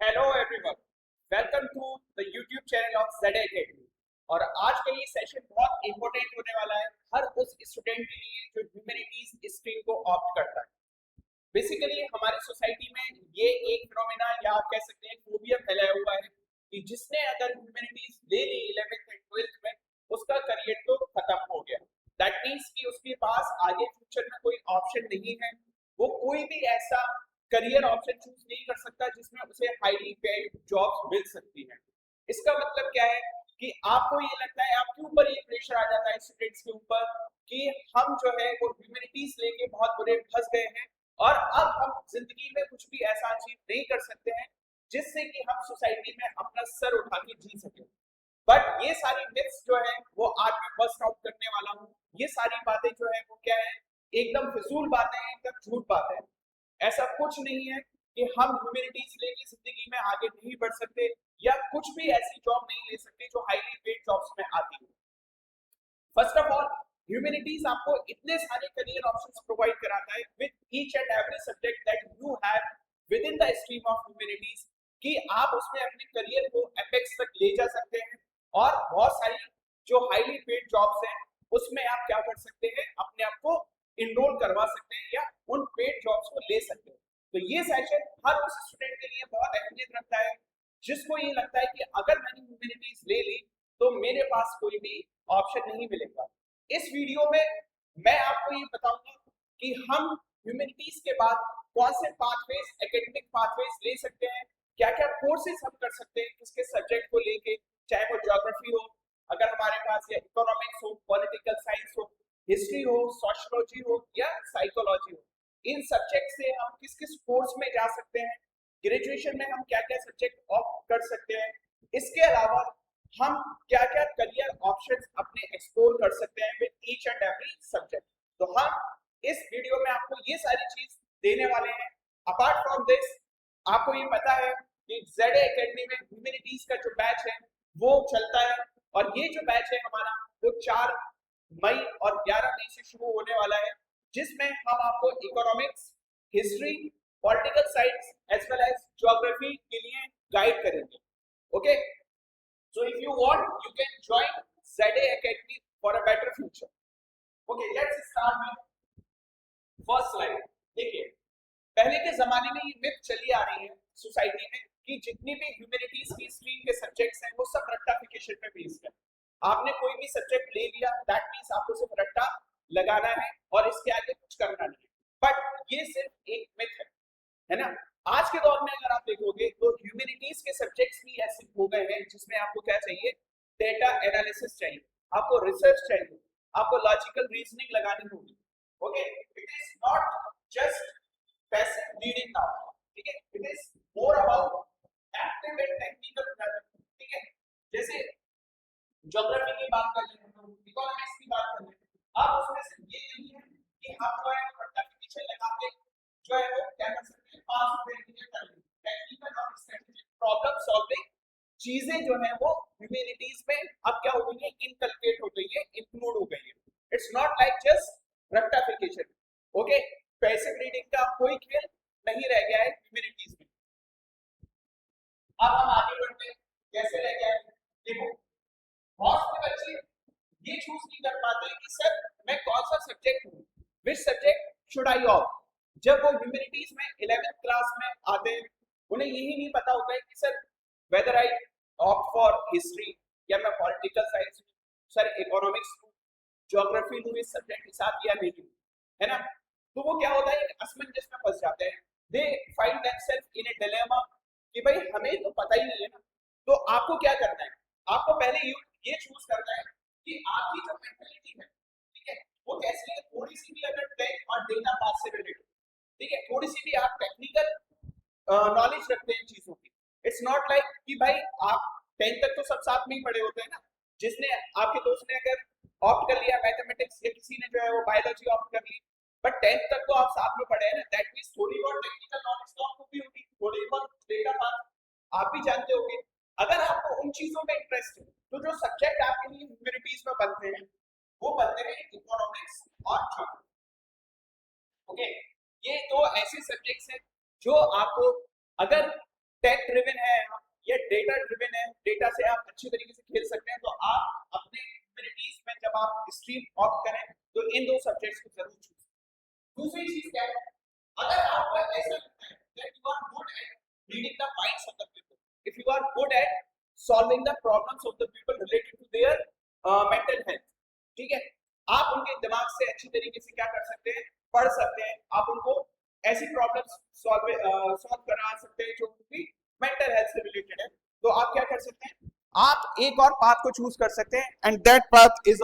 Hello everyone, welcome to the YouTube channel of ZA Academy। और आज का ये सेशन बहुत इंपॉर्टेंट होने वाला है हर उस स्टूडेंट के लिए जो ह्यूमैनिटीज स्ट्रीम को ऑप्ट करता है। बेसिकली हमारी सोसाइटी में ये एक फिनोमेना या आप कह सकते हैं फोबिया फैलाया हुआ है कि जिसने अगर ह्यूमैनिटीज ले ली 11th एंड 12th में, उसका करियर तो खत्म हो गया। दैट मीन्स कि उसके पास आगे फ्यूचर में कोई ऑप्शन नहीं है। वो कोई भी ऐसा करियर ऑप्शन चूज नहीं कर सकता जिसमें उसे हाईली पेड जॉब्स मिल सकती हैं। इसका मतलब क्या है कि आपको ये लगता है, आपके ऊपर ये प्रेशर आ जाता है स्टूडेंट्स के ऊपर कि हम जो है वो ह्यूमैनिटीज लेके बहुत बुरे फंस गए हैं और अब हम जिंदगी में कुछ भी ऐसा अचीव नहीं कर सकते हैं जिससे कि हम सोसाइटी में अपना सर उठा के जी सके। बट ये सारी मिथ्स जो है वो आज मैं बस्ट आउट करने वाला हूँ। ये सारी बातें जो है वो क्या है, एकदम फिजूल बातें हैं, एकदम झूठ बातें हैं। ऐसा कुछ नहीं है कि हम ह्यूमैनिटीज लेके जिंदगी में आगे नहीं बढ़ सकते या कुछ भी ऐसी जॉब नहीं ले सकते जो हाईली पेड जॉब्स में आती है। फर्स्ट ऑफ ऑल, ह्यूमैनिटीज आपको इतने सारे करियर ऑप्शंस प्रोवाइड कराता है with each and every subject that you have with in the stream of humanities कि आप उसमें अपने करियर को एपेक्स तक ले जा सकते हैं। और बहुत सारी जो हाईली पेड जॉब्स हैं उसमें आप क्या कर सकते हैं, अपने आप को इनरोल करवा सकते हैं या उन पेड जॉब्स को ले सकते हैं। तो ये सेशन हर उस स्टूडेंट के लिए बहुत अहमियत रखता है जिसको ये लगता है कि अगर मैंने ह्यूमैनिटीज ले ली तो मेरे पास कोई भी ऑप्शन नहीं मिलेगा। इस वीडियो में मैं आपको ये बताऊंगा कि हम ह्यूमैनिटीज के बाद कौन से पाथवेज, एकेडमिक पाथवेज ले सकते हैं, क्या क्या कोर्सेज हम कर सकते हैं किसके सब्जेक्ट को लेके, चाहे वो ज्योग्राफी हो, अगर हमारे पास या इकोनॉमिक्स हो, पॉलिटिकल साइंस हो, हिस्ट्री हो, सोशियोलॉजी हो या साइकोलॉजी हो। इन सब्जेक्ट से हम किस किस कोर्स में जा सकते हैं, ग्रेजुएशन में हम क्या क्या सब्जेक्ट ऑप्ट कर सकते हैं, इसके अलावा हम क्या क्या करियर ऑप्शंस अपने एक्सप्लोर कर सकते हैं with each and every subject. तो हम इस वीडियो में आपको ये सारी चीज देने वाले हैं। अपार्ट फ्रॉम दिस, आपको ये पता है कि ZA एकेडमी में ह्यूमैनिटीज का जो बैच है वो चलता है और ये जो बैच है हमारा वो 4 मई और 11 मई से शुरू होने वाला है, जिसमें हम आपको economics, history, political science as well as geography के लिए गाइड करेंगे। Okay, so if you want, you can join ZA Academy for a better future. Okay, let's start with first slide. देखिए, पहले के जमाने में ये मिथ चली आ रही है सोसाइटी में कि जितनी भी ह्यूमैनिटीज की स्ट्रीम के सब्जेक्ट्स हैं वो सब रट्टाफिकेशन पे बेस्ड है। आपने कोई भी सब्जेक्ट ले लिया, दैट मींस आपको सिर्फ रट्टा लगाना है और इसके आगे कुछ करना नहीं है। बट ये सिर्फ एक मिथ है ना। आज के दौर में अगर आप देखोगे तो ह्यूमैनिटीज के सब्जेक्ट्स भी ऐसे हो गए हैं जिसमें आपको क्या चाहिए, डेटा एनालिसिस चाहिए, आपको रिसर्च चाहिए, आपको लॉजिकल रीजनिंग लगानी होगी। Okay, it is not just passive reading now, ठीक है, it is more about active and technical learning. ठीक है, जैसे ज्योग्राफी की बात कर लें, इकोनॉमिक्स की बात कर लें, अब उसमें सिर्फ ये नहीं है कि हम जो है पीछे लगा के जो है वो क्या कर सकते हैं, पास होने के लिए कर लें। टेक्निकल और स्ट्रेटेजिक प्रॉब्लम सॉल्विंग चीजें जो है वो ह्यूमैनिटीज में अब क्या हो गई है, इनकलकेट हो गई है, इंक्लूड हो गई है। इट्स नॉट लाइक जस्ट रट्टाफिकेशन। ओके, पैसिव रीडिंग का कोई खेल नहीं रह गया है ह्यूमैनिटीज में। अब हम आगे बढ़ते हैं, कैसे रह गया है देखो। बहुत से बच्चे ये चूज नहीं कर पाते कि सर मैं कौन सा सब्जेक्ट हूँ, which subject should I opt. जब वो ह्यूमैनिटीज में 11th क्लास में आते हैं उन्हें यही नहीं पता होता है कि sir whether I opt for history या मैं पॉलिटिकल साइंस, सर इकोनॉमिक्स लूं, ज्योग्राफी लूं इस सब्जेक्ट के साथ या नहीं, है ना। तो वो क्या होता है, असमंजस में फंस जाते हैं। They find themselves in a dilemma कि भाई हमें तो पता ही नहीं है ना। तो आपको क्या करना है, आपको पहले ये चूज करना है कि आपकी जो मेंटालिटी है, ठीक है, वो कैसी है। थोड़ी सी भी अगर टेक और डेटा पाथ से रिलेटेड, ठीक है, थोड़ी सी भी आप टेक्निकल नॉलेज रखते हैं चीजों की। इट्स नॉट लाइक कि भाई आप 10th तक तो सब साथ में ही पढ़े होते हैं ना। जिसने आपके दोस्त ने अगर ऑप्ट कर लिया मैथमेटिक्स या किसी ने जो है वो बायोलॉजी ऑप्ट कर ली, बट 10th तक तो आप साथ में पढ़े हैं ना। दैट मींस थोड़ी बहुत टेक्निकल नॉलेज तो आपको भी होगी, थोड़ी बहुत डेटा पाथ आप भी जानते होंगे। अगर आपको उन चीजों में इंटरेस्ट है तो जो सब्जेक्ट आपके लिए ह्यूमैनिटीज में बनते हैं वो बनते हैं इकोनॉमिक्स और ज्योग्राफी। ओके, ये दो ऐसे सब्जेक्ट्स हैं जो आपको, अगर टेक ड्रिवन है या डेटा ड्रिवन है, डेटा से आप अच्छी तरीके से खेल सकते हैं, तो आप अपने ह्यूमैनिटीज में जब आप स्ट्रीम ऑप्ट करें तो इन दो सब्जेक्ट्स को जरूर चूज। दूसरी चीज क्या है, अगर आपको ऐसा लगता है that you are good at reading the minds of the people, if you are good at solving the problems of the people related to their mental health, ठीक है, आप उनके दिमाग से अच्छी तरीके से क्या कर सकते हैं, पढ़ सकते हैं, आप उनको ऐसी प्रॉब्लम्स सॉल्व करा सकते हैं जो उनकी मेंटल हेल्थ से रिलेटेड है, तो आप क्या कर सकते हैं, आप एक और पाथ को चूज कर सकते हैं, and that path is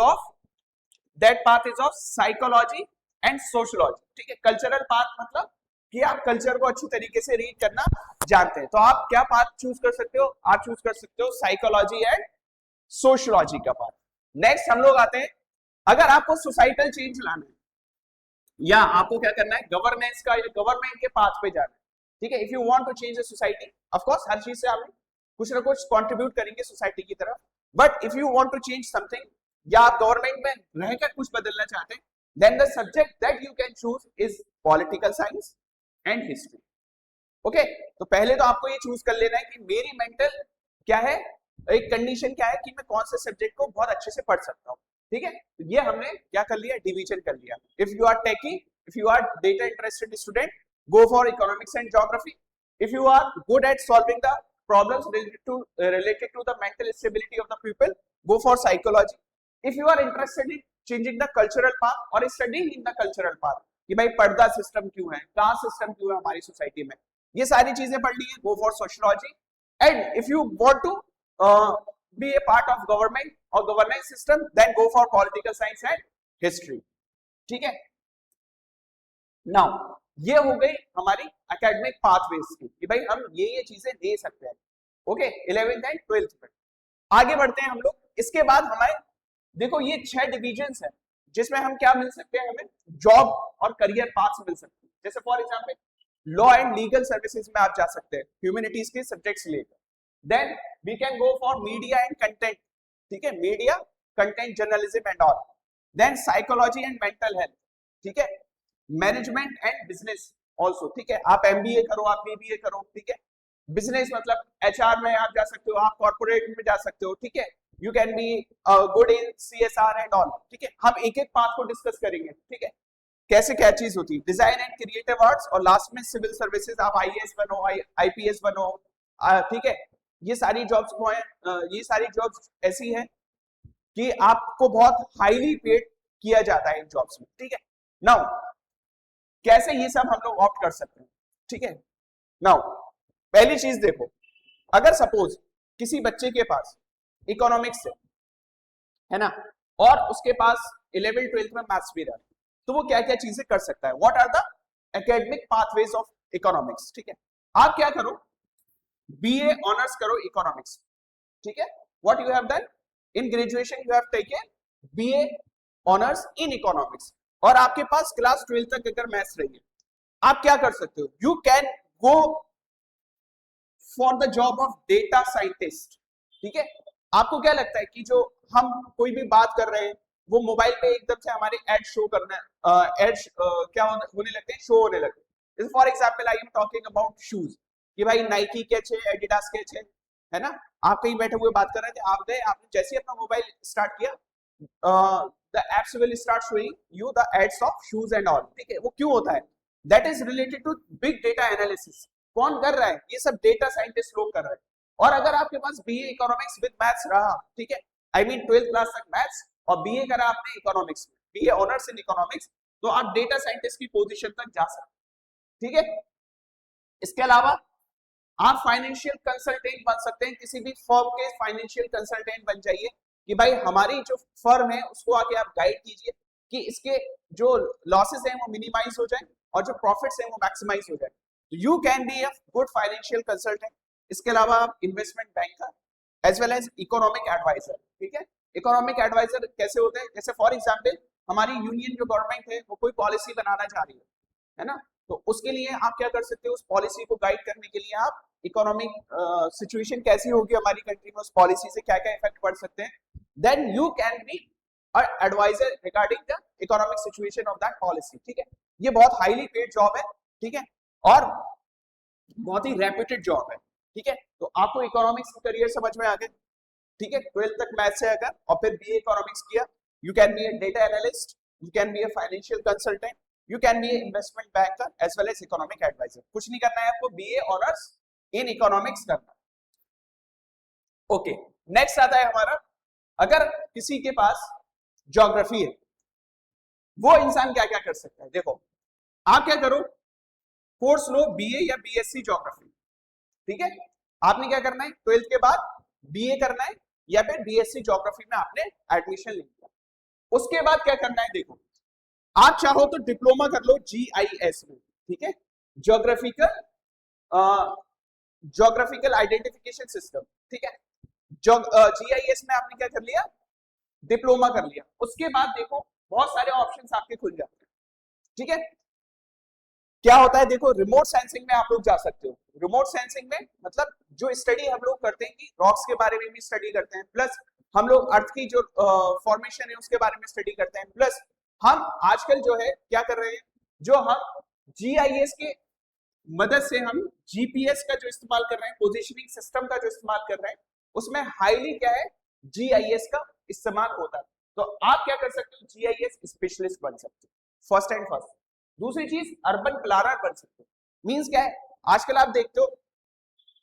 of psychology and sociology, ठीक है। कल्चरल पाथ मतलब कि आप कल्चर को अच्छी तरीके से रीड करना जानते हैं, तो आप क्या पाथ चूज कर सकते हो, आप चूज कर सकते हो साइकोलॉजी एंड सोशियोलॉजी का पाथ। नेक्स्ट हम लोग आते हैं, अगर आपको सोसाइटल चेंज लाना है या आपको क्या करना है, गवर्नेंस का या गवर्नमेंट के पाथ पे जाना है, ठीक है। If you want to change the society, of course हर चीज से आप कुछ ना कुछ कंट्रीब्यूट करेंगे सोसाइटी की तरफ, but if you want to change something या आप गवर्नमेंट में रहकर कुछ बदलना चाहते हैं, then the subject that you can choose is political science and history, okay. तो पहले तो आपको ये चूज कर लेना है कि मेरी मेंटल क्या है, एक कंडीशन क्या है कि मैं कौन से सब्जेक्ट को बहुत अच्छे से पढ़ सकता हूँ, ठीक है। तो ये हमने क्या कर लिया, डिवीजन कर लिया। If you are techie, if you are data interested student, go for economics and geography. If you are good at solving the problems related to the mental stability of the people, go for psychology. If you are interested in changing the cultural path or studying in the cultural path, कि भाई पर्दा system क्यों है, caste system क्यों है हमारी society में, ये सारी चीजें पढ़नी है, go for sociology. And if you want to be a part of government और governance system, then go for political science and history, ठीक है। नाउ ये हो गई हमारी एकेडमिक पाथवेज की, कि भाई हम ये चीजें दे सकते हैं, ओके, 11th एंड 12th में। आगे बढ़ते हैं हम लोग, इसके बाद हमारे देखो ये 6 डिविजन्स हैं जिसमें हम क्या मिल सकते हैं, हमें जॉब और करियर पाथ्स मिल सकते हैं। जैसे for example law and legal services में आप जा सकते हैं ह्यूमैनिटीज के सब्जेक्ट्स लेकर। Then we can go for media and content, ठीक है, media content journalism and all. Then psychology and mental health, ठीक है, मैनेजमेंट एंड बिजनेस ऑल्सो, ठीक है, आप एमबीए करो, आप बीबीए करो, ठीक है। बिजनेस मतलब एचआर में आप जा सकते हो, आप कॉर्पोरेट में जा सकते हो, ठीक है, you can be good in CSR and all, ठीक है। हम एक एक पाथ को डिस्कस करेंगे, ठीक है, कैसे क्या चीज होती है, डिजाइन एंड क्रिएटिव आर्ट्स, और लास्ट में सिविल सर्विसेज, आप आईएएस बनो, आईपीएस बनो, ठीक है। ये सारी जॉब्स को है, ये सारी जॉब्स ऐसी हैं कि आपको बहुत हाईली पेड किया जाता है इन जॉब्स में, ठीक है। नाउ कैसे ये सब हम लोग ऑप्ट कर सकते हैं, ठीक है। नाउ पहली चीज देखो, अगर सपोज किसी बच्चे के पास इकोनॉमिक्स है ना, और उसके पास 11th 12th में मैथ्स भी रहा, तो वो क्या क्या चीजें कर सकता है, what are the academic pathways of economics, ठीक है। आप क्या करो, बीए ऑनर्स करो इकोनॉमिक्स, ठीक है। What you have done in graduation, you have taken BA honours in economics, और आपके पास क्लास 12 तक अगर मैथ्स रही है, आप क्या कर सकते हो, you can go for the job of data scientist, ठीक है। आपको क्या लगता है कि जो हम कोई भी बात कर रहे हैं वो मोबाइल पे एकदम से हमारे एड शो करना है, एड क्या होने लगते हैं, शो होने लगते हैं। जैसे for example I am talking about shoes, कि भाई नाइकी के अच्छे, एडिडास के अच्छे, है ना, आप कहीं बैठे हुए बात कर रहे थे, आप गए, आपने जैसे ही अपना मोबाइल स्टार्ट किया, the apps will start showing you the ads of shoes and all, ठीक है। वो क्यों होता है, that is related to big data analysis. कौन कर रहा है, ये सब डेटा साइंटिस्ट लोग कर रहे हैं। और अगर आपके पास बीए इकोनॉमिक्स विद मैथ्स रहा, ठीक है, आई मीन 12th क्लास तक मैथ्स, और बीए करा आपने इकोनॉमिक्स में, बीए ऑनर्स इन इकोनॉमिक्स, तो आप डेटा साइंटिस्ट की पोजीशन तक जा सकते हैं, ठीक है। इसके अलावा आप फाइनेंशियल कंसल्टेंट बन सकते हैं, किसी भी फर्म के फाइनेंशियल कंसल्टेंट बन जाइए, कि भाई हमारी जो फर्म है उसको आके आप गाइड कीजिए कि इसके जो लॉसेस हैं वो मिनिमाइज हो जाए और जो प्रॉफिट्स हैं वो मैक्सिमाइज हो जाए। You can be a good financial consultant. इसके अलावा आप investment banker as well as economic adviser, ठीक है। इकोनॉमिक एडवाइजर कैसे होते हैं, जैसे फॉर एग्जांपल हमारी यूनियन जो गवर्नमेंट है वो कोई पॉलिसी बनाना चाह रही है ना, तो उसके लिए आप क्या कर सकते हो, उस पॉलिसी को गाइड करने के लिए आप इकोनॉमिक सिचुएशन कैसी होगी हमारी कंट्री में, उस पॉलिसी से क्या क्या इफेक्ट पड़ सकते हैं, then you can be adviser regarding the economic situation of that policy, ठीक है। ये बहुत हाईली पेड जॉब है, ठीक है, और बहुत ही रेप्यूटेड जॉब है। ठीक है, तो आपको इकोनॉमिक्स का करियर समझ में आ गया, ठीक है, 12th तक मैथ से अगर और फिर बीए इकोनॉमिक्स किया, you can be a data analyst, you can be a financial consultant, you can be a investment banker as well as economic adviser. कुछ नहीं करना है आपको, बीए ऑनर्स इन इकोनॉमिक्स करना। ओके, नेक्स्ट आता है हमारा, अगर किसी के पास ज्योग्राफी है, वो इंसान क्या क्या कर सकता है। देखो, आप क्या करो, कोर्स लो बीए या बीएससी ज्योग्राफी, ठीक है, आपने क्या करना है 12th के बाद बीए करना है या फिर बीएससी ज्योग्राफी में आपने एडमिशन ले लिया। उसके बाद क्या करना है, देखो आप चाहो तो डिप्लोमा कर लो जीआईएस में, ठीक है, ज्योग्राफिकल ज्योग्राफिकल आइडेंटिफिकेशन सिस्टम, ठीक है, जीआईएस में आपने क्या कर लिया, डिप्लोमा कर लिया। उसके बाद देखो बहुत सारे ऑप्शंस आपके खुल जाते हैं, ठीक है। क्या होता है, देखो रिमोट सेंसिंग में आप लोग जा सकते हो। रिमोट सेंसिंग में मतलब जो स्टडी हम लोग करते हैं कि रॉक्स के बारे में भी स्टडी करते हैं, प्लस हम लोग अर्थ की जो फॉर्मेशन है उसके बारे में स्टडी करते हैं, प्लस हम आजकल जो है क्या कर रहे हैं, जो हम जीआईएस के मदद से हम जीपीएस का जो इस्तेमाल कर रहे हैं, पोजीशनिंग सिस्टम का जो इस्तेमाल कर रहे हैं, उसमें हाईली क्या है जीआईएस का इस्तेमाल होता है। तो आप क्या कर सकते हो, जीआईएस स्पेशलिस्ट बन सकते हो, फर्स्ट एंड फर्स्ट। दूसरी चीज अर्बन प्लानर बन सकते हो। मींस क्या है, आजकल आप देखते हो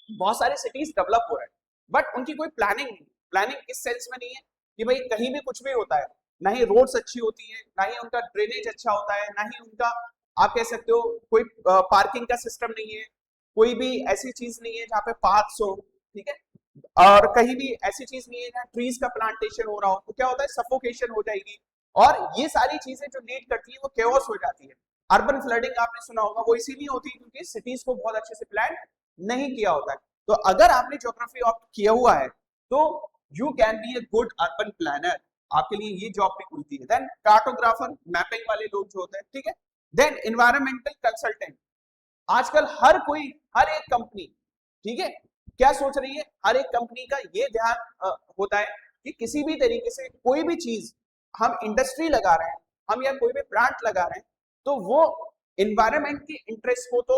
बहुत सारे सिटीज डेवलप हो रहे हैं, बट उनकी कोई प्लानिंग नहीं। प्लानिंग इस सेंस में नहीं है कि भाई कहीं भी कुछ भी होता है, ना ही रोड्स अच्छी होती है, ना ही उनका ड्रेनेज अच्छा होता है, ना ही उनका आप कह सकते हो कोई पार्किंग का सिस्टम नहीं है, कोई भी ऐसी चीज नहीं है जहाँ पे पार्क्स हो, ठीक है, और कहीं भी ऐसी चीज नहीं है जहाँ ट्रीज का प्लांटेशन हो रहा हो। तो क्या होता है, सफोकेशन हो जाएगी, और ये सारी चीजें जो लीड करती है वो केओस हो जाती है। अर्बन फ्लडिंग आपने सुना होगा, वो इसीलिए होती है क्योंकि सिटीज को बहुत अच्छे से प्लान नहीं किया होता है। तो अगर आपने ज्योग्राफी ऑप्ट किया हुआ है तो you can be a good urban planner, आपके लिए ये जॉब भी खुलती है। देन कार्टोग्राफर, मैपिंग वाले लोग जो होते हैं, ठीक है। देन एनवायरमेंटल कंसल्टेंट, आजकल हर कोई, हर एक कंपनी, ठीक है, क्या सोच रही है, हर एक कंपनी का ये ध्यान होता है कि किसी भी तरीके से कोई भी चीज हम इंडस्ट्री लगा रहे हैं, हम या कोई भी प्लांट लगा रहे हैं, तो वो एनवायरमेंट के इंटरेस्ट को तो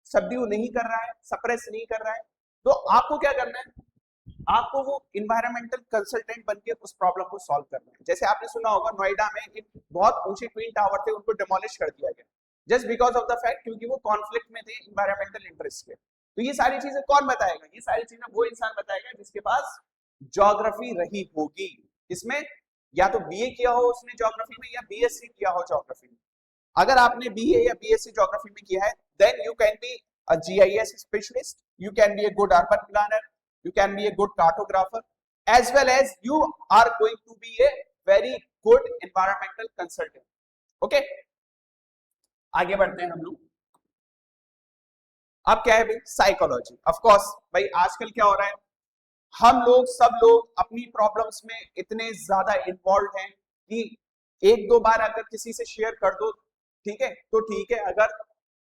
सबड्यू नहीं कर रहा है, सप्रेस नहीं कर रहा है। तो आपको क्या करना है, आपको वो इन्वायरमेंटल कंसल्टेंट बनके उस प्रॉब्लम को सॉल्व करना है। जैसे आपने सुना होगा नोएडा में एक बहुत ऊंचे ट्विन टावर थे, उनको डिमोलिश कर दिया गया just because of the fact क्योंकि वो कॉन्फ्लिक्ट में थे इन्वायरमेंटल इंटरेस्ट के। तो ये सारी चीजें कौन बताएगा, ये सारी चीजें वो इंसान बताएगा जिसके पास ज्योग्राफी रही होगी। इसमें या तो बीए किया हो उसने ज्योग्राफी में, या बीएससी किया हो ज्योग्राफी में। अगर आपने बीए या बीएससी ज्योग्राफी में किया है, then you can be a GIS specialist, you can be a good urban planner, you can be a good cartographer, as well as you are going to be a very good environmental consultant. Okay, आगे बढ़ते हैं हम लोग। अब क्या है भाई, psychology. Of course भाई आजकल क्या हो रहा है, हम लोग सब लोग अपनी प्रॉब्लम्स में इतने ज्यादा इन्वॉल्व हैं कि एक दो बार अगर किसी से शेयर कर दो, ठीक है, तो ठीक है, अगर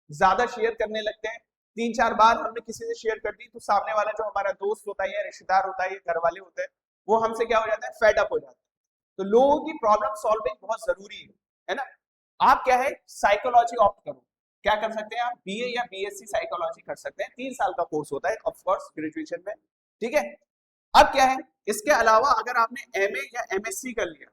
ज्यादा शेयर करने लगते हैं, 3-4 बार हमने किसी से शेयर कर दी, तो सामने वाला जो हमारा दोस्त होता है या रिश्तेदार होता है या घर वाले होते हैं, वो हमसे क्या हो जाता है, फेड अप हो जाता है। तो लोगों की प्रॉब्लम सॉल्विंग बहुत जरूरी है ना। आप क्या है, साइकोलॉजी ऑप्ट करो। क्या कर सकते हैं आप, बीए या बीएससी साइकोलॉजी कर सकते हैं, 3 साल का कोर्स होता है ऑफ कोर्स ग्रेजुएशन में, ठीक है। अब क्या है, इसके अलावा अगर आपने एमए या एमएससी कर लिया,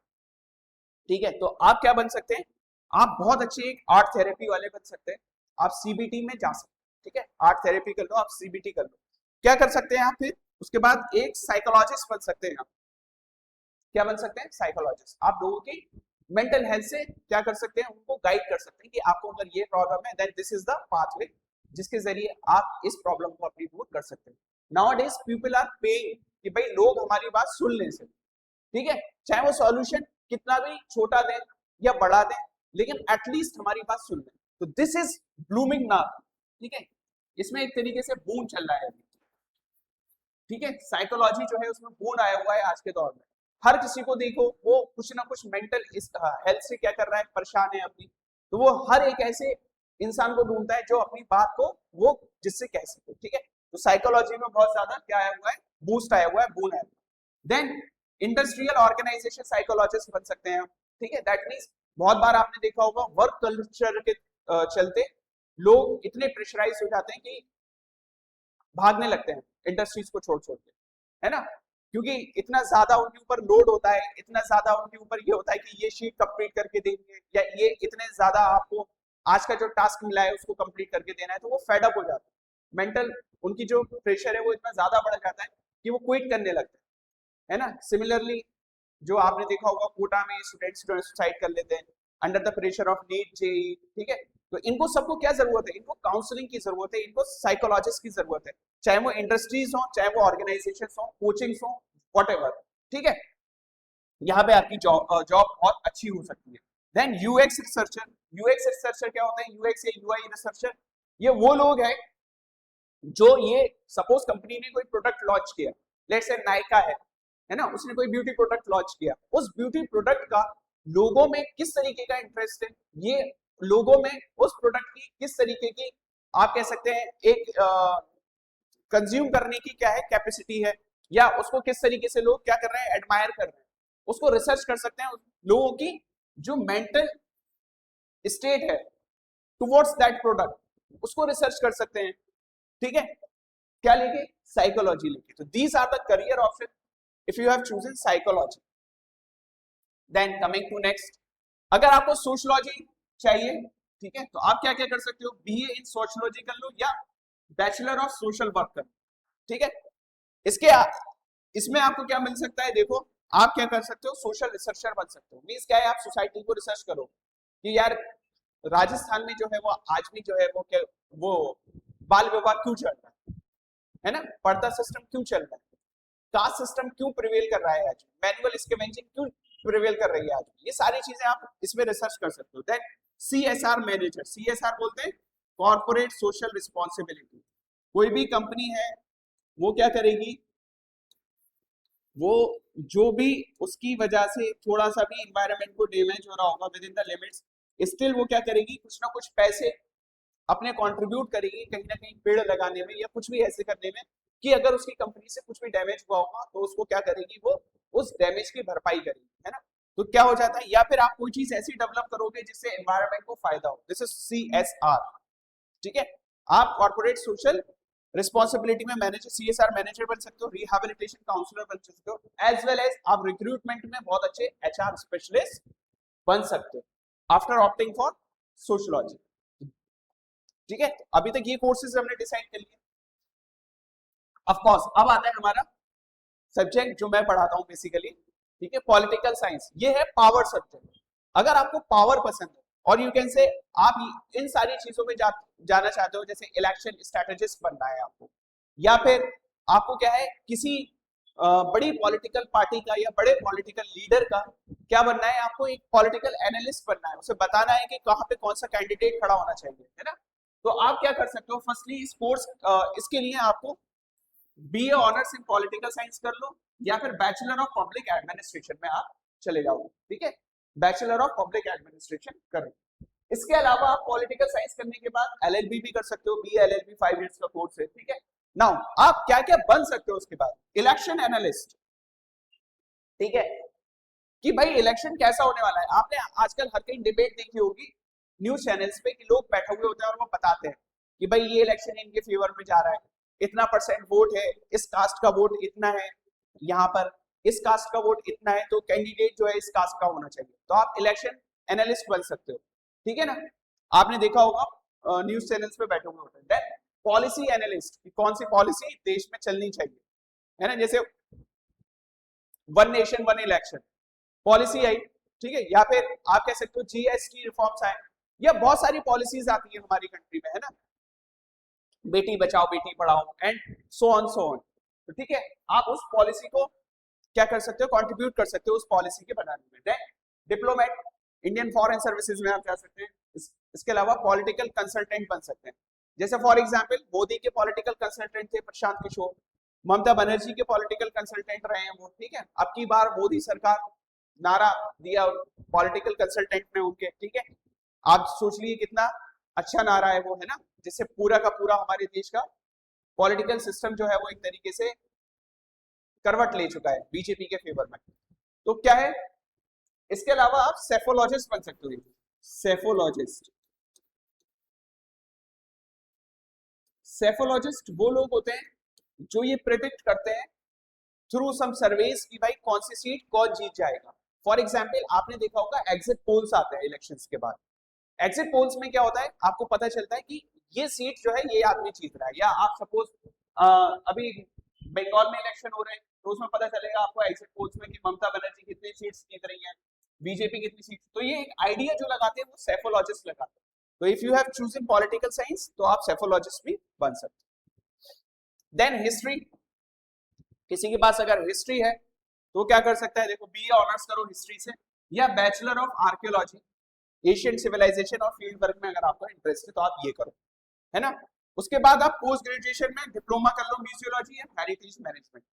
ठीक है, तो आप क्या बन सकते हैं, आप बहुत अच्छे एक आर्ट थेरेपी वाले बन सकते हैं, आप सीबीटी में जा सकते हैं, ठीक है, आर्ट थेरेपी कर लो, आप सीबीटी कर लो। क्या कर सकते हैं आप, फिर उसके बाद एक साइकोलॉजिस्ट बन सकते हैं आप। क्या बन सकते हैं, साइकोलॉजिस्ट। आप लोगों की मेंटल हेल्थ से क्या कर सकते हैं, उनको गाइड कर सकते हैं कि आपको अगर ये प्रॉब्लम है, then this is the pathway जिसके जरिए आप इस प्रॉब्लम को अपनी दूर कर सकते हैं। नाउअडेज पीपल आर पेइंग कि भाई लोग हमारी बात सुन लें से, ठीक है, चाहे वो सॉल्यूशन कितना भी छोटा दें या बड़ा दें, लेकिन एटलीस्ट हमारी बात सुन लें। तो दिस इज ब्लूमिंग नाउ, ठीक है, इसमें एक तरीके से बूम चल रहा है, ठीक है, साइकोलॉजी जो है उसमें बूम आया हुआ है आज के दौर में। हर किसी को देखो वो कुछ ना कुछ मेंटल हेल्थ से क्या कर रहा है, परेशान है अपनी, तो वो हर एक ऐसे इंसान को ढूंढता है जो अपनी बात को वो जिससे कह सके, ठीक है। तो साइकोलॉजी में बहुत ज्यादा क्या आया हुआ है, बूस्ट आया हुआ है, बूम आया हुआ है। देन इंडस्ट्रियल ऑर्गेनाइजेशन साइकोलॉजिस्ट बन सकते हैं, ठीक है। दैट मींस बहुत बार आपने देखा होगा वर्क कल्चर के चलते लोग इतने प्रेशराइज हो जाते हैं कि भागने लगते हैं, इंडस्ट्रीज को छोड़ छोड़ के, है ना, क्योंकि इतना ज्यादा उनके ऊपर लोड होता है, इतना ज्यादा उनके ऊपर ये होता है कि ये शीट कंप्लीट करके देंगे या ये इतने ज्यादा आपको आज का जो टास्क मिला है उसको कंप्लीट करके देना है, तो वो फेड अप हो जाता है। मेंटल उनकी जो प्रेशर है वो इतना ज्यादा बढ़ जाता है कि वो क्विट करने लगते हैं, है ना। सिमिलरली जो आपने देखा होगा कोटा में स्टूडेंट्स जो सुसाइड कर लेते हैं under the pressure of NEET JEE, ठीक है। तो इनको सबको क्या जरूरत है, इनको काउंसलिंग की जरूरत है, इनको साइकोलॉजिस्ट की जरूरत है, चाहे वो इंडस्ट्रीज हो, चाहे वो ऑर्गेनाइजेशन हो, कोचिंग्स हो, व्हाटएवर, ठीक है। यहाँ पे आपकी जॉब बहुत अच्छी हो सकती है। Then UX researcher, UX researcher क्या होता है, यूएक्स या यूआई रिसर्चर, ये वो लोग हैं जो ये सपोज कंपनी ने कोई प्रोडक्ट लॉन्च किया, लेट्स से नायका है ना, उसने कोई ब्यूटी प्रोडक्ट लॉन्च किया, उस ब्यूटी प्रोडक्ट का लोगों में किस तरीके का इंटरेस्ट है, ये लोगों में उस प्रोडक्ट की किस तरीके की आप कह सकते हैं एक कंज्यूम करने की क्या है कैपेसिटी है, या उसको किस तरीके से लोग क्या कर रहे हैं, एडमायर कर रहे हैं, उसको रिसर्च कर सकते हैं। लोगों की जो मेंटल स्टेट है टुवर्ड्स दैट प्रोडक्ट उसको रिसर्च कर सकते हैं, ठीक है, क्या लेके, साइकोलॉजी लेके। तो these are the career option if you have chosen psychology. Then coming to next, अगर आपको सोशलॉजी चाहिए, ठीक है, तो आप क्या क्या कर सकते हो, बीए इन सोशलॉजी कर लो या बैचलर ऑफ सोशल वर्क कर लो, ठीक है। इसमें आपको क्या मिल सकता है, देखो आप क्या कर सकते हो, सोशल रिसर्चर बन सकते हो। मींस क्या है, आप सोसाइटी को रिसर्च करो कि यार राजस्थान में जो है वो आज भी जो है वो क्या वो बाल विवाह क्यों चल रहा है ना, पर्दा सिस्टम क्यों चल रहा है, कास्ट सिस्टम क्यों प्रिवेल कर रहा है आज, मैनुअल स्कैवेंजिंग क्यों प्रिवेल कर रही है आज, ये सारी चीजें आप इसमें रिसर्च कर सकते हो। देन सीएसआर मैनेजर, सीएसआर बोलते हैं कॉर्पोरेट सोशल रिस्पॉन्सिबिलिटी। कोई भी कंपनी है वो क्या करेगी, वो जो भी उसकी वजह से थोड़ा सा भी इन्वायरमेंट को डैमेज हो रहा होगा with in the limits, still वो क्या करेगी, कुछ ना कुछ पैसे अपने कंट्रीब्यूट करेगी कहीं ना कहीं पेड़ लगाने में या कुछ भी ऐसे करने में, कि अगर उसकी कंपनी से कुछ भी डैमेज हुआ होगा तो उसको क्या करेगी, वो उस डैमेज की भरपाई करेगी, है ना। तो क्या हो जाता है, या फिर आप कोई चीज ऐसी डेवलप करोगे जिससे एनवायरमेंट को फायदा हो, दिस इज सीएसआर, ठीक है। आप कॉर्पोरेट सोशल रिस्पॉन्सिबिलिटी में मैनेजर, सीएसआर मैनेजर बन सकते हो, रिहैबिलिटेशन काउंसलर बन सकते हो, एज वेल एज आप रिक्रूटमेंट में बहुत अच्छे एचआर स्पेशलिस्ट बन सकते हो आफ्टर ऑप्टिंग फॉर सोशलॉजी, ठीक है। अभी तक ये कोर्सेज हमने डिसाइड कर लिए। ऑफ कोर्स अब आता है हमारा सब्जेक्ट जो मैं पढ़ाता हूं बेसिकली, ठीक है, पॉलिटिकल साइंस। ये है पावर सब्जेक्ट। अगर आपको पावर पसंद है और यू कैन से आप इन सारी चीजों में जाना चाहते हो, जैसे इलेक्शन स्ट्रेटेजिस्ट बनना है आपको, या फिर आपको क्या है किसी बड़ी पॉलिटिकल पार्टी का या बड़े पॉलिटिकल लीडर का क्या बनना है, आपको एक पॉलिटिकल एनालिस्ट बनना है, उसे बताना है कि कहाँ पे कौन सा कैंडिडेट खड़ा होना चाहिए, है ना। तो आप क्या कर सकते हो, फर्स्टली इस कोर्स इसके लिए आपको बीए ऑनर्स इन पॉलिटिकल साइंस कर लो, या फिर बैचलर ऑफ पब्लिक एडमिनिस्ट्रेशन में आप चले जाओ, ठीक है, बैचलर ऑफ पब्लिक एडमिनिस्ट्रेशन करो। इसके अलावा आप पॉलिटिकल साइंस करने के बाद एलएलबी भी कर सकते हो, बी एलएलबी 5 इयर्स का कोर्स है, ठीक है। नाउ आप क्या क्या बन सकते हो उसके बाद, इलेक्शन एनालिस्ट, ठीक है, कि भाई इलेक्शन कैसा होने वाला है। आपने आजकल हर कहीं डिबेट देखी होगी न्यूज चैनल्स पे कि लोग बैठे हुए होते हैं और वो बताते हैं कि भाई ये इलेक्शन इनके फेवर में जा रहा है, इतना % वोट है, इस कास्ट का वोट इतना है, यहाँ पर इस कास्ट का वोट इतना है, तो कैंडिडेट जो है इस कास्ट का होना चाहिए। तो आप इलेक्शन एनालिस्ट बन सकते हो, ठीक है ना। आपने देखा होगा न्यूज चैनल्स पे बैठे हुए होते हैं। देन पॉलिसी एनालिस्ट, कौन सी पॉलिसी देश में चलनी चाहिए, है ना, जैसे one nation one election policy आई, ठीक है, या फिर आप कह सकते हो जीएसटी रिफॉर्म्स आए, या बहुत सारी पॉलिसीज आती है हमारी कंट्री में, है ना, Beti Bachao Beti Padhao and so on. तो ठीक है, आप उस पॉलिसी को क्या कर सकते हो, कंट्रीब्यूट कर सकते हो उस पॉलिसी के बनाने में। Then diplomat, Indian foreign services में आप जा सकते हैं। इसके अलावा पॉलिटिकल कंसल्टेंट बन सकते हैं, जैसे फॉर एग्जांपल मोदी के पॉलिटिकल कंसल्टेंट थे प्रशांत किशोर, ममता बनर्जी के पॉलिटिकल कंसल्टेंट रहे हैं वो, ठीक है। अब की बार मोदी सरकार नारा दिया पॉलिटिकल कंसल्टेंट ने उनके, ठीक है। आप सोच लीजिए कितना अच्छा नारा है वो, है ना, जिससे पूरा का पूरा हमारे देश का पॉलिटिकल सिस्टम जो है वो एक तरीके से करवट ले चुका है बीजेपी के फेवर में। तो क्या है, इसके अलावा आप सेफोलॉजिस्ट बन सकते हो। सेफोलॉजिस्ट, सेफोलॉजिस्ट वो लोग होते हैं जो ये प्रिडिक्ट करते हैं थ्रू सम सर्वेस की भाई कौन सी सीट कौन जीत जाएगा। फॉर एग्जाम्पल आपने देखा होगा एग्जिट पोल्स आते हैं इलेक्शंस के बाद। एग्जिट पोल्स में क्या होता है, आपको पता चलता है कि ये सीट जो है ये आदमी जीत रहा है, या आप सपोज अभी बंगाल में इलेक्शन हो रहे हैं तो उसमें पता चलेगा आपको एग्जिट पोल्स में कि ममता बनर्जी कितनी सीट्स जीत रही है, बीजेपी कितनी सीट। तो ये एक आइडिया जो लगाते हैं वो सेफोलॉजिस्ट लगाते हैं। तो if you have chosen political science तो आप सेफोलॉजिस्ट भी बन सकते हैं। देन हिस्ट्री, किसी के पास अगर हिस्ट्री है तो क्या कर सकता है, देखो बीए ऑनर्स करो हिस्ट्री से, या bachelor of archaeology Asian civilisation और फील्ड वर्क में अगर आपका इंटरेस्ट है तो आप ये करो, है ना। उसके बाद आप पोस्ट ग्रेजुएशन में डिप्लोमा कर लो म्यूजियोलॉजी एंड हेरिटेज मैनेजमेंट,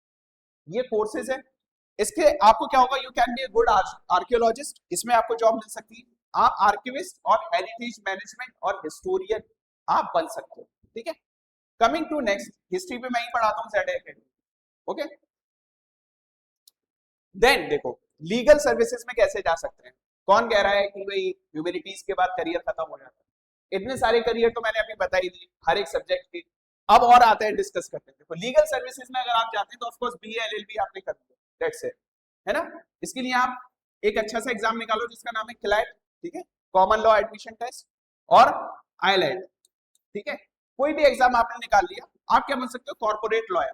ये कोर्सेज है। इसके आपको क्या होगा, you can be a good archaeologist, इसमें आपको जॉब मिल सकती है। आप आर्किविस्ट और हेरिटेज मैनेजमेंट और हिस्टोरियन आप बन सकते हो, ठीक है। कमिंग टू नेक्स्ट, हिस्ट्री पे मैं ही पढ़ाता हूँ ZA अकेडमी, ओके। देन देखो लीगल सर्विसेज में कैसे जा सकते हैं। कौन कह रहा है कि भाई ह्यूमैनिटीज के बाद करियर खत्म हो जाता है, इतने सारे करियर तो मैंने अभी बता ही दी हर एक सब्जेक्ट के। अब और आते हैं डिस्कस करते हैं। देखो लीगल सर्विसेज में अगर आप जाते हैं तो ऑफ कोर्स बीए LLB आपने कर दिया, दैट्स इट, है ना। इसके लिए आप एक अच्छा सा एग्जाम निकालो जिसका नाम है क्लैट, ठीक है, कॉमन लॉ एडमिशन टेस्ट, और IELTS, ठीक है। कोई भी एग्जाम आपने निकाल लिया, आप क्या बन सकते हो, कॉर्पोरेट लॉयर।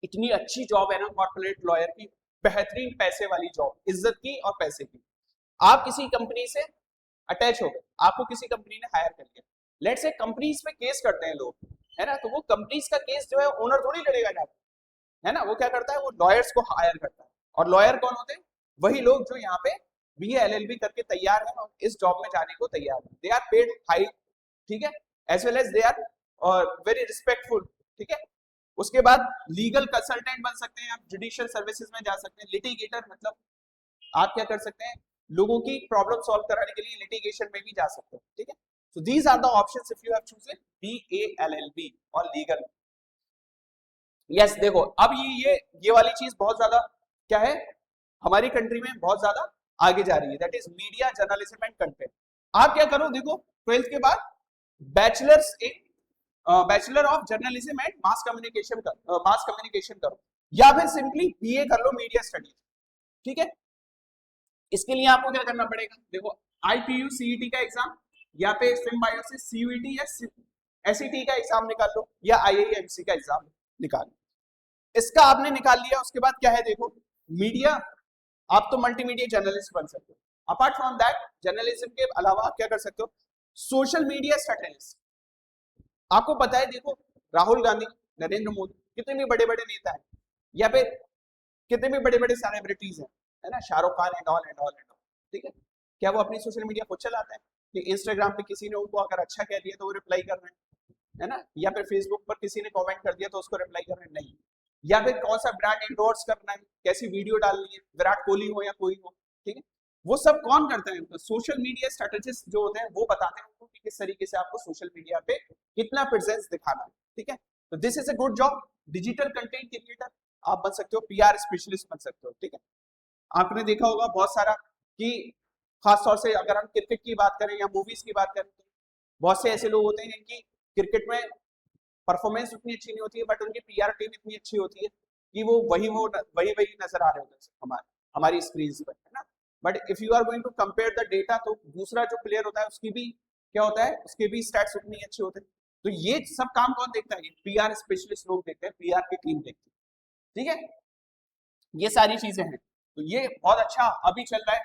इतनी अच्छी जॉब है ना कॉर्पोरेट लॉयर की, बेहतरीन पैसे वाली जॉब, इज्जत की और पैसे की। आप किसी कंपनी से अटैच हो गए, आपको किसी कंपनी ने हायर कर लिया, लेट्स से कंपनीज पे केस करते हैं लोग, है ना, तो वो कंपनीज का केस जो है ओनर थोड़ी लड़ेगा जाके, है ना। वो क्या करता है, वो लॉयर्स को हायर करता है। और लॉयर कौन होते हैं, वही लोग जो यहाँ पे BA LLB करके तैयार है और इस जॉब में जाने को तैयार है। दे आर पेड हाई, ठीक है, as well as they are very respectful, ठीक है। उसके बाद लीगल कंसल्टेंट बन सकते हैं आप, जुडिशियल सर्विसेज में जा सकते हैं। लिटिगेटर मतलब आप क्या कर सकते हैं, लोगों की प्रॉब्लम सॉल्व कराने के लिए लिटिगेशन में भी जा सकते हैं, ठीक है। So these are the options if you have chosen BA LLB और लीगल। यस देखो अब ये वाली चीज बहुत ज्यादा क्या है, हमारी कंट्री में बहुत ज्यादा आगे जा रही है, that is media journalism and content. आप क्या करो, देखो 12th के बाद bachelors in bachelor of journalism and mass communication करो, या फिर सिंपली BA कर लो मीडिया स्टडीज, ठीक है। इसके लिए आपको क्या करना पड़ेगा, देखो IPU CET का एग्जाम, या पे सिम्बायोसिस CUET या SET का एग्जाम निकाल लो, या IIMC का एग्जाम निकाल लो। इसका आपने निकाल लिया, उसके बाद क्या है, देखो मीडिया, आप तो मल्टीमीडिया जर्नलिस्ट बन सकते हो। अपार्ट फ्रॉम दैट जर्नलिज्म के अलावा आप क्या कर सकते हो, सोशल मीडिया स्ट्रेटेजिस्ट। आपको पता है देखो राहुल गांधी, नरेंद्र मोदी, कितने भी बड़े बड़े नेता हैं, या फिर कितने भी बड़े बड़े सेलिब्रिटीज हैं, है ना, Shahrukh Khan and all and all and all, ठीक है। क्या वो अपनी सोशल मीडिया खुद चलाते हैं, कि इंस्टाग्राम पे किसी ने उनको अगर अच्छा कह दिया तो वो रिप्लाई कर रहे हैं, है ना, या फिर फेसबुक पर किसी ने कमेंट कर दिया तो उसको रिप्लाई कर रहे हैं, नहीं। या फिर कौन सा ब्रांड एंडोर्स करना है, कैसी वीडियो डालनी है, विराट कोहली हो या कोई हो, ठीक है, वो सब कौन करता है, तो सोशल मीडिया स्ट्रेटेजिस्ट जो होते हैं वो बताते हैं उनको कि किस तरीके से आपको सोशल मीडिया पे कितना प्रेजेंस दिखाना है, ठीक है। तो this is a good job. Digital content creator आप बन सकते हो, PR स्पेशलिस्ट बन सकते हो, ठीक है। आपने देखा होगा बहुत सारा कि खासतौर से अगर हम क्रिकेट की बात करें या मूवीज की बात करें, तो बहुत से ऐसे लोग होते हैं जिनकी क्रिकेट में परफॉर्मेंस उतनी अच्छी नहीं होती है, बट उनकी PR टीम इतनी अच्छी होती है कि वो वही नजर आ रहे होते हैं हमारी स्क्रीन पर, है ना। But if you are going to compare the data, तो दूसरा जो प्लेयर होता है उसकी भी क्या होता है, उसके भी स्टैट्स उतनी अच्छे होते हैं। तो ये सब काम कौन देखता है, PR स्पेशलिस्ट लोग देखते हैं, PR की टीम देखती है, ठीक है। ये सारी चीजें हैं, तो ये बहुत अच्छा अभी चल रहा है,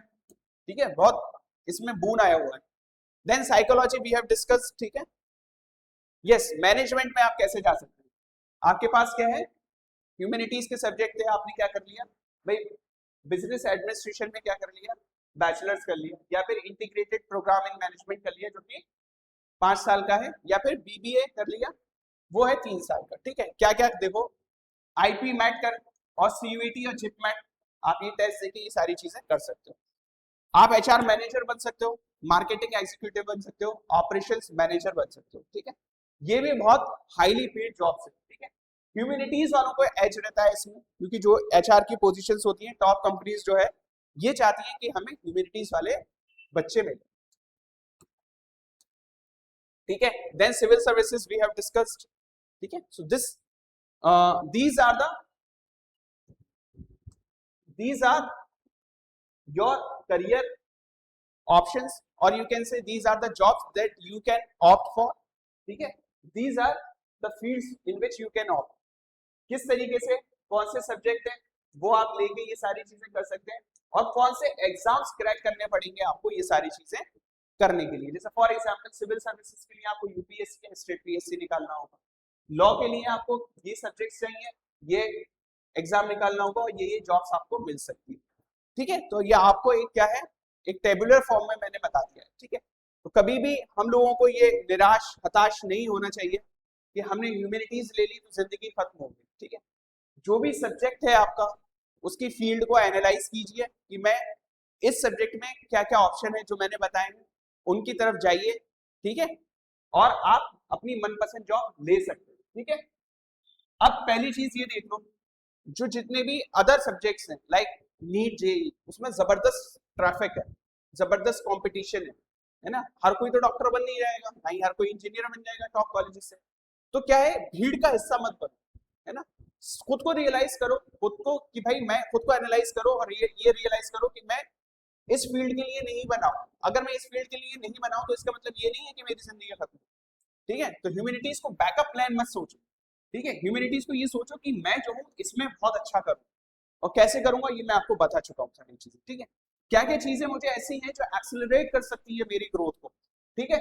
ठीक है, बहुत इसमें बून आया हुआ है। Then psychology we have discuss, ठीक है। यस मैनेजमेंट में आप कैसे जा सकते हैं, आपके पास क्या है, ह्यूमैनिटीज के सब्जेक्ट थे, आपने क्या कर लिया भाई, बिजनेस एडमिनिस्ट्रेशन में क्या कर लिया, बैचलर्स कर लिया, या फिर इंटीग्रेटेड प्रोग्राम इन मैनेजमेंट कर लिया जो कि 5 साल का है, या फिर BBA कर लिया वो है 3 साल का, ठीक है। क्या क्या देखो IP मैट कर और CUET और JIP मैट, आप ये टेस्ट देके ये सारी चीजें कर सकते हो। आप HR मैनेजर बन सकते हो, मार्केटिंग एग्जीक्यूटिव बन सकते हो, ऑपरेशंस मैनेजर बन सकते हो, ठीक है। ये भी बहुत हाईली पेड जॉब्स है, ठीक है। ह्यूमैनिटीज वालों को एज रहता है इसमें, क्योंकि जो HR की पोजीशंस होती हैं टॉप कंपनीज जो है ये चाहती है कि हमें ह्यूमैनिटीज वाले बच्चे मिले, ठीक है। Then civil services we have discussed, ठीक है। So this these are your career options, or you can say these are the jobs that you can opt for. ठीक है, these are the fields in which you can opt. किस तरीके से कौन से subject है वो आप लेके ये सारी चीजें कर सकते हैं, और कौन से एग्जाम्स क्रैक करने पड़ेंगे आपको ये सारी चीजें करने के लिए. जैसे फॉर एग्जांपल सिविल सर्विसेज के लिए आपको यूपीएससी या स्टेट पीएससी निकालना होगा, लॉ के लिए आपको ये सब्जेक्ट्स चाहिए, ये एग्जाम निकालना होगा, और ये जॉब्स आपको मिल सकती है. ठीक है, तो ये आपको एक क्या है, एक टेबुलर फॉर्म में मैंने बता दिया है. ठीक है, तो कभी भी हम लोगों को ये निराश हताश नहीं होना चाहिए कि हमने ह्यूमैनिटीज ले ली तो जिंदगी खत्म हो गई. ठीक है, जो भी सब्जेक्ट है आपका उसकी फील्ड को एनालाइज कीजिए कि मैं इस सब्जेक्ट में क्या क्या ऑप्शन है जो मैंने बताए हैं उनकी तरफ जाइए. ठीक है, और आप अपनी मनपसंद जॉब ले सकते हैं. ठीक है, अब पहली चीज ये देख लो, जो जितने भी अदर सब्जेक्ट्स हैं लाइक नीट जेईई, उसमें जबरदस्त ट्रैफिक है, जबरदस्त कंपटीशन है ना. हर कोई तो डॉक्टर बन नहीं जाएगा, नहीं हर कोई इंजीनियर बन जाएगा टॉप कॉलेजेस से. तो क्या है, भीड़ का हिस्सा मत बनो, है ना. खुद को रियलाइज करो, खुद को कि भाई मैं खुद को एनालाइज करो, और ये रियलाइज करो कि मैं इस फील्ड के लिए नहीं बना हूं. अगर मैं इस फील्ड के लिए नहीं बना हूं तो इसका मतलब ये नहीं है कि मेरी जिंदगी खत्म. ठीक है, तो ह्यूमैनिटीज को बैकअप प्लान मत सोचो. ठीक है, ह्यूमैनिटीज को ये सोचो कि मैं जो हूँ इसमें बहुत अच्छा करूँ, और कैसे करूंगा ये मैं आपको बता चुका हूँ सारी चीजें. ठीक है, क्या क्या चीजें मुझे ऐसी हैं जो एक्सेलरेट कर सकती है मेरी ग्रोथ को. ठीक है,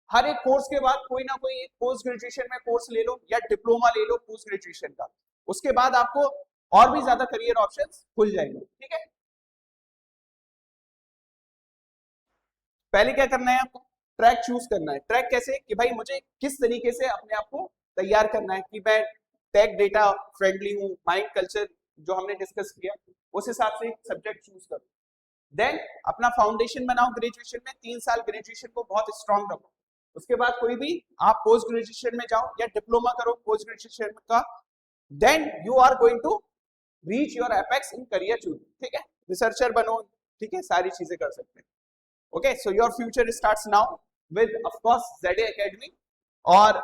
हर एक कोर्स के बाद कोई ना कोई एक पोस्ट ग्रेजुएशन में कोर्स ले लो या डिप्लोमा ले लो पोस्ट ग्रेजुएशन का, उसके बाद आपको और भी ज्यादा करियर ऑप्शंस खुल जाएंगे. ठीक है, पहले क्या करना है आपको, ट्रैक चूज करना है. ट्रैक कैसे, कि भाई मुझे किस तरीके से अपने आप को तैयार करना है कि मैं टेक डेटा फ्रेंडली हूँ, माइंड कल्चर जो हमने डिस्कस किया उस हिसाब से सब्जेक्ट चूज करो. देन अपना फाउंडेशन बनाओ ग्रेजुएशन में, 3 साल ग्रेजुएशन को बहुत स्ट्रांग रखो. उसके बाद कोई भी आप पोस्ट ग्रेजुएशन में जाओ या डिप्लोमा करो पोस्ट ग्रेजुएशन का. Then you are going to reach your apex in career choosing. ठीक है, रिसर्चर बनो. ठीक है, सारी चीजें कर सकते हैं. Okay, so your future starts now with of course ZA academy. और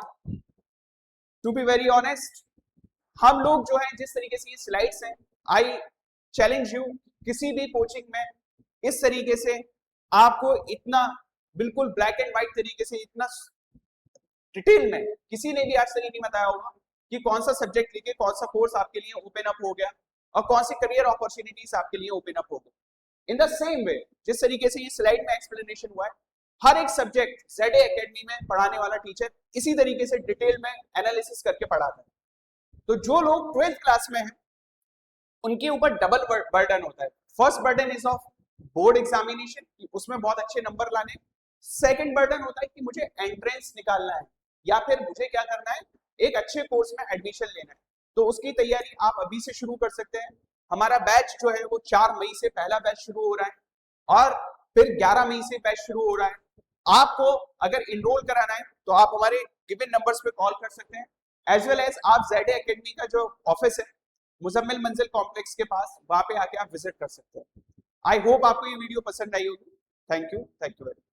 टू बी वेरी ऑनेस्ट, हम लोग जो है जिस तरीके से ये स्लाइड्स हैं, आई चैलेंज यू किसी भी कोचिंग में इस तरीके से आपको इतना बिल्कुल ब्लैक एंड व्हाइट तरीके से इतना डिटेल में किसी ने भी आज तक नहीं बताया होगा कि कौन सा सब्जेक्ट लेके कौन सा कोर्स आपके लिए ओपन अप हो गया और कौन सी करियर अपॉर्चुनिटीज आपके लिए ओपन अप हो गई. इन द सेम वे जिस तरीके से ये स्लाइड में एक्सप्लेनेशन हुआ है, हर एक सब्जेक्ट ZA एकेडमी में पढ़ाने वाला टीचर इसी तरीके से डिटेल में एनालिसिस करके पढ़ाता है. तो जो लोग 12th क्लास में हैं उनके ऊपर डबल बर्डन होता है. First burden is of board examination, उसमें बहुत अच्छे नंबर लाने. सेकंड बर्डन होता है कि मुझे एंट्रेंस निकालना है या फिर मुझे क्या करना है, एक अच्छे कोर्स में एडमिशन लेना है. तो उसकी तैयारी आप अभी से शुरू कर सकते हैं. हमारा बैच जो है वो 4 मई से पहला बैच शुरू हो रहा है और फिर 11 मई से बैच शुरू हो रहा है. आपको अगर इनरोल कराना है तो आप हमारे गिवन नंबर्स पे कॉल कर सकते हैं, एज वेल एज आप ZA एकेडमी का जो ऑफिस है मुजम्मिल मंजिल कॉम्प्लेक्स के पास, वहां पे आके आप विजिट कर सकते हैं. आई होप आपको ये वीडियो पसंद आई होगी. Thank you very much.